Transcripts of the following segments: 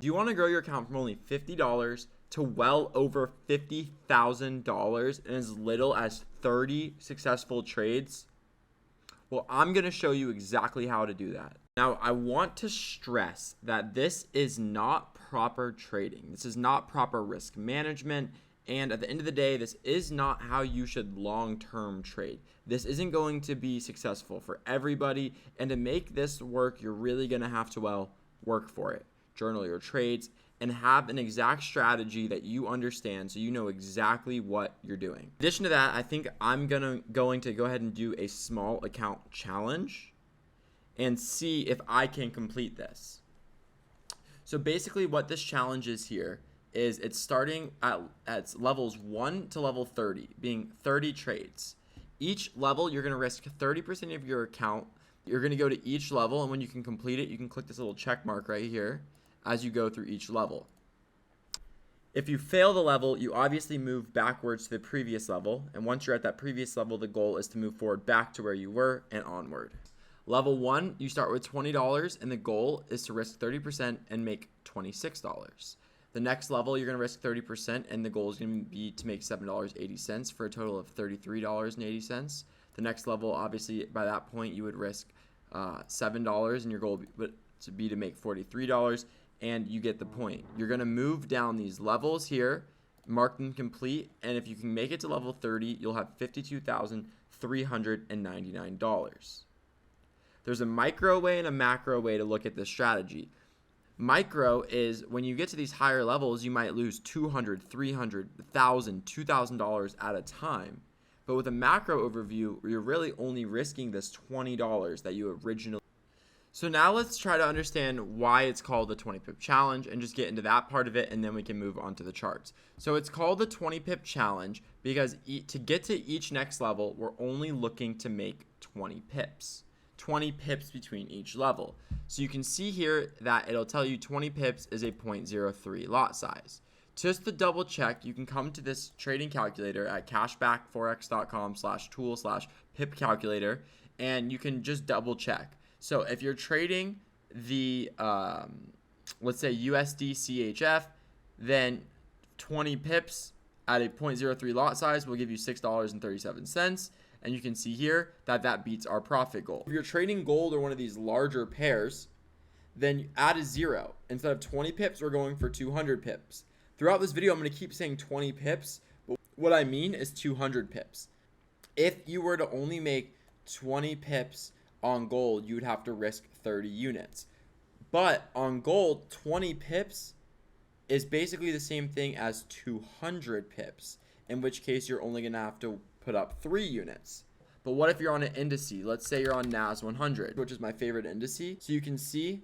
Do you want to grow your account from only $50 to well over $50,000 in as little as 30 successful trades? Well, I'm going to show you exactly how to do that. Now, I want to stress that this is not proper trading. This is not proper risk management. And at the end of the day, this is not how you should long-term trade. This isn't going to be successful for everybody. And to make this work, you're really going to have to, work for it. Journal your trades and have an exact strategy that you understand so you know exactly what you're doing. In addition to that, I think I'm going to go ahead and do a small account challenge and see if I can complete this. So basically what this challenge is here is it's starting at levels 1 to level 30, being 30 trades. Each level, you're going to risk 30% of your account. You're going to go to each level, and when you can complete it, you can click this little check mark right here as you go through each level. If you fail the level, you obviously move backwards to the previous level, and once you're at that previous level, the goal is to move forward back to where you were and onward. Level 1, you start with $20, and the goal is to risk 30% and make $26. The next level, you're going to risk 30%, and the goal is going to be to make $7.80 for a total of $33.80. The next level, obviously, by that point, you would risk $7, and your goal would be to make $43, and you get the point. You're going to move down these levels here, mark them complete, and if you can make it to level 30, you'll have $52,399. There's a micro way and a macro way to look at this strategy. Micro is when you get to these higher levels, you might lose $200, $300, $1,000, $2,000 at a time. But with a macro overview, you're really only risking this $20 that you originally. So now let's try to understand why it's called the 20 pip challenge and just get into that part of it, and then we can move on to the charts. So it's called the 20 pip challenge because to get to each next level, we're only looking to make 20 pips. 20 pips between each level. So you can see here that it'll tell you 20 pips is a 0.03 lot size. Just to double check, you can come to this trading calculator at cashbackforex.com/tool/pip calculator, and you can just double check. So if you're trading the, let's say USD CHF, then 20 pips at a 0.03 lot size will give you $6.37. And you can see here that that beats our profit goal. If you're trading gold or one of these larger pairs, then you add a 0. Instead of 20 pips, we're going for 200 pips. Throughout this video, I'm going to keep saying 20 pips, but what I mean is 200 pips. If you were to only make 20 pips on gold, you would have to risk 30 units. But on gold, 20 pips is basically the same thing as 200 pips, in which case you're only going to have to put up 3 units. But what if you're on an indice? Let's say you're on NAS 100, which is my favorite indice. So you can see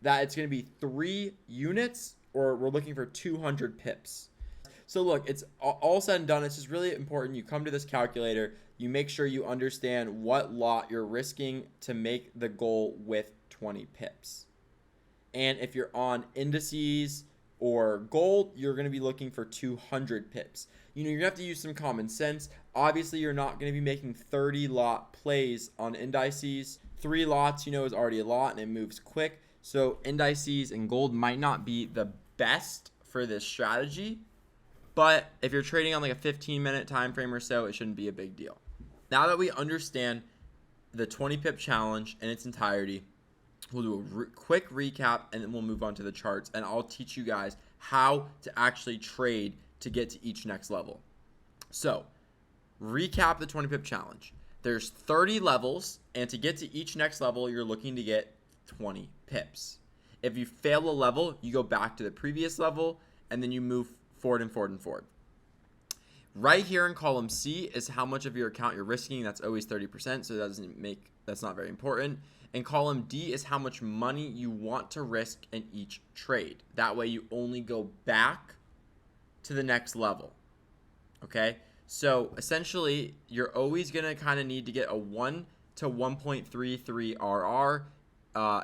that it's going to be 3 units, or we're looking for 200 pips. So look, it's all said and done. It's just really important. You come to this calculator, you make sure you understand what lot you're risking to make the goal with 20 pips. And if you're on indices or gold, you're going to be looking for 200 pips. You're going to have to use some common sense. Obviously, you're not going to be making 30 lot plays on indices. 3 lots, is already a lot and it moves quick. So indices and gold might not be the best for this strategy, but if you're trading on like a 15-minute time frame or so, it shouldn't be a big deal. Now that we understand the 20 pip challenge in its entirety, we'll do a quick recap and then we'll move on to the charts, and I'll teach you guys how to actually trade to get to each next level. So recap the 20 pip challenge. There's 30 levels, and to get to each next level, you're looking to get 20 pips. If you fail a level, you go back to the previous level, and then you move forward and forward and forward. Right here in column C is how much of your account you're risking. That's always 30%, so that's not very important. And column D is how much money you want to risk in each trade. That way you only go back to the next level. Okay? So essentially, you're always going to kind of need to get a 1 to 1.33 RR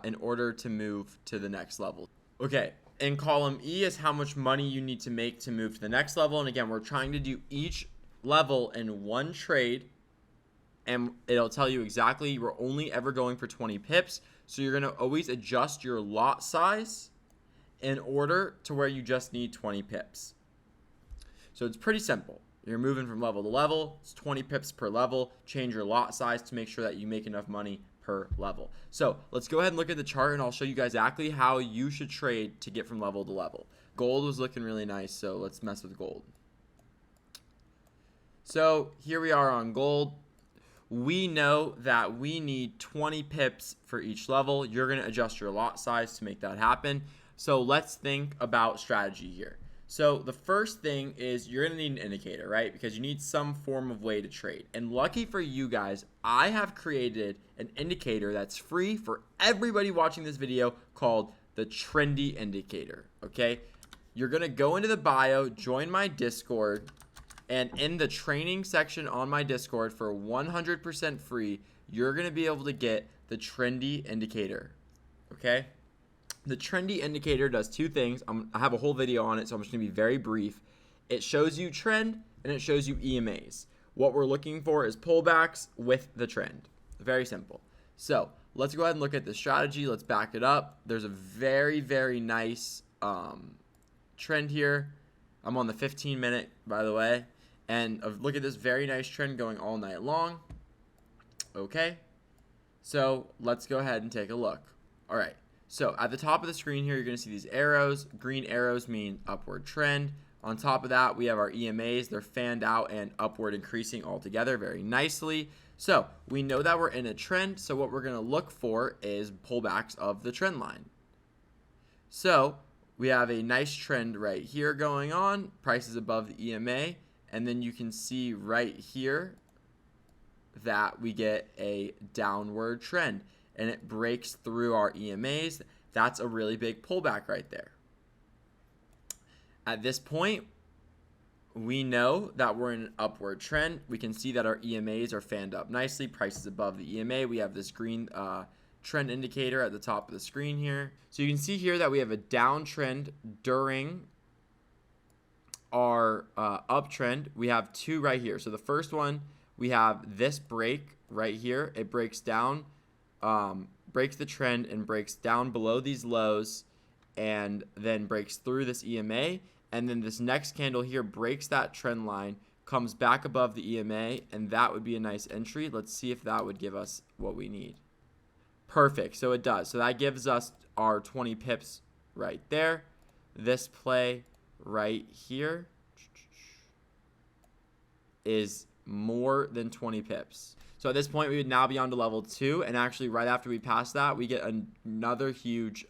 in order to move to the next level. Okay, in column E is how much money you need to make to move to the next level. And again, we're trying to do each level in one trade, and it'll tell you exactly we're only ever going for 20 pips. So you're going to always adjust your lot size in order to where you just need 20 pips. So it's pretty simple. You're moving from level to level. It's 20 pips per level. Change your lot size to make sure that you make enough money per level. So let's go ahead and look at the chart, and I'll show you guys exactly how you should trade to get from level to level. Gold was looking really nice, so let's mess with gold. So here we are on gold. We know that we need 20 pips for each level. You're going to adjust your lot size to make that happen. So let's think about strategy here. So the first thing is you're going to need an indicator, right? Because you need some form of way to trade. And lucky for you guys, I have created an indicator that's free for everybody watching this video called the trendy indicator, okay? You're going to go into the bio, join my Discord, and in the training section on my Discord for 100% free, you're going to be able to get the trendy indicator, okay? The trendy indicator does two things. I have a whole video on it, so I'm just going to be very brief. It shows you trend, and it shows you EMAs. What we're looking for is pullbacks with the trend. Very simple. So let's go ahead and look at the strategy. Let's back it up. There's a very, very nice trend here. I'm on the 15-minute, by the way. And look at this very nice trend going all night long. Okay. So let's go ahead and take a look. All right. So at the top of the screen here, you're going to see these arrows. Green arrows mean upward trend. On top of that, we have our EMAs. They're fanned out and upward increasing all together very nicely. So we know that we're in a trend. So what we're going to look for is pullbacks of the trend line. So we have a nice trend right here going on. Prices above the EMA. And then you can see right here that we get a downward trend. And it breaks through our EMAs. That's a really big pullback right there. At this point, we know that we're in an upward trend. We can see that our EMAs are fanned up nicely. Prices above the EMA. We have this green trend indicator at the top of the screen here. So you can see here that we have a downtrend during our uptrend. We have two right here. So the first one, we have this break right here. It breaks down. Breaks the trend and breaks down below these lows and then breaks through this EMA, and then this next candle here breaks that trend line, comes back above the EMA, and that would be a nice entry. Let's see if that would give us what we need. Perfect. So it does. So that gives us our 20 pips right there. This play right here is more than 20 pips. So at this point, we would now be on to level 2. And actually, right after we pass that, we get another huge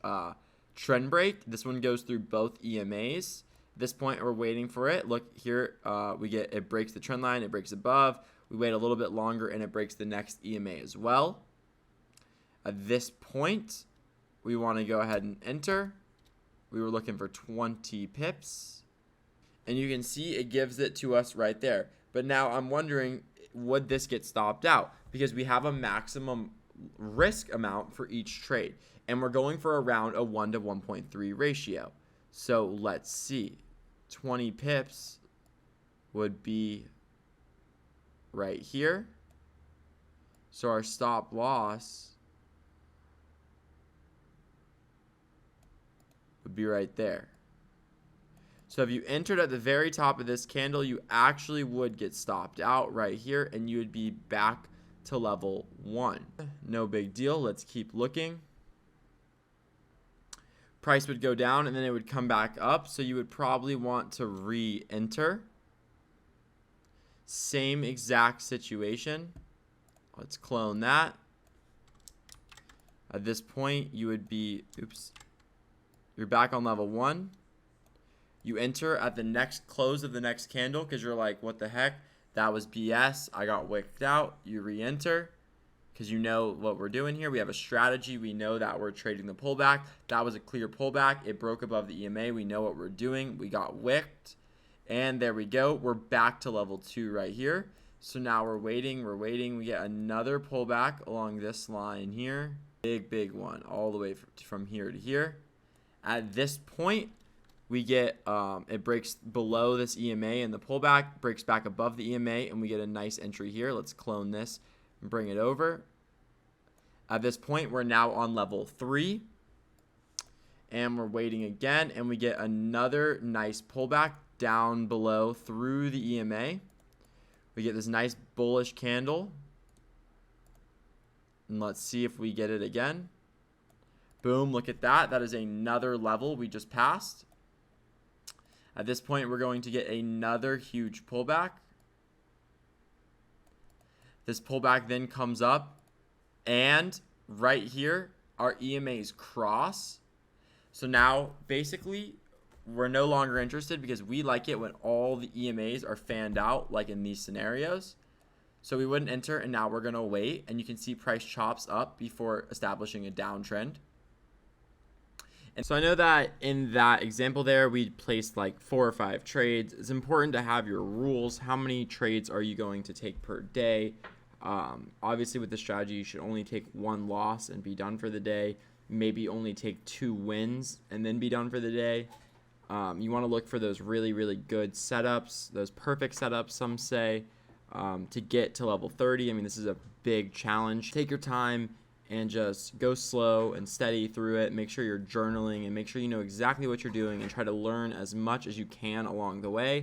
trend break. This one goes through both EMAs. At this point, we're waiting for it. Look here, we get it breaks the trend line. It breaks above. We wait a little bit longer, and it breaks the next EMA as well. At this point, we want to go ahead and enter. We were looking for 20 pips. And you can see it gives it to us right there. But now I'm wondering, would this get stopped out? Because we have a maximum risk amount for each trade. And we're going for around a 1 to 1.3 ratio. So let's see. 20 pips would be right here. So our stop loss would be right there. So if you entered at the very top of this candle, you actually would get stopped out right here, and you would be back to level 1. No big deal. Let's keep looking. Price would go down, and then it would come back up, so you would probably want to re-enter. Same exact situation. Let's clone that. At this point, you would be, you're back on level 1. You enter at the next close of the next candle because you're like, what the heck? That was BS. I got wicked out. You re-enter because you know what we're doing here. We have a strategy. We know that we're trading the pullback. That was a clear pullback. It broke above the EMA. We know what we're doing. We got wicked. And there we go. We're back to level 2 right here. So now we're waiting. We're waiting. We get another pullback along this line here. Big one all the way from here to here. At this point, we get it breaks below this EMA and the pullback breaks back above the EMA, and we get a nice entry here. Let's clone this and bring it over. At this point, we're now on level 3, and we're waiting again, and we get another nice pullback down below through the EMA. We get this nice bullish candle, and let's see if we get it again. Boom, look at that. That is another level we just passed. At this point, we're going to get another huge pullback. This pullback then comes up, and right here, our EMAs cross. So now, basically, we're no longer interested because we like it when all the EMAs are fanned out, like in these scenarios. So we wouldn't enter, and now we're going to wait. And you can see price chops up before establishing a downtrend. And so I know that in that example there, we placed like 4 or 5 trades. It's important to have your rules. How many trades are you going to take per day? Obviously, with the strategy, you should only take 1 loss and be done for the day. Maybe only take 2 wins and then be done for the day. You want to look for those really, really good setups, those perfect setups, some say, to get to level 30. I mean, this is a big challenge. Take your time and just go slow and steady through it. Make sure you're journaling and make sure you know exactly what you're doing and try to learn as much as you can along the way.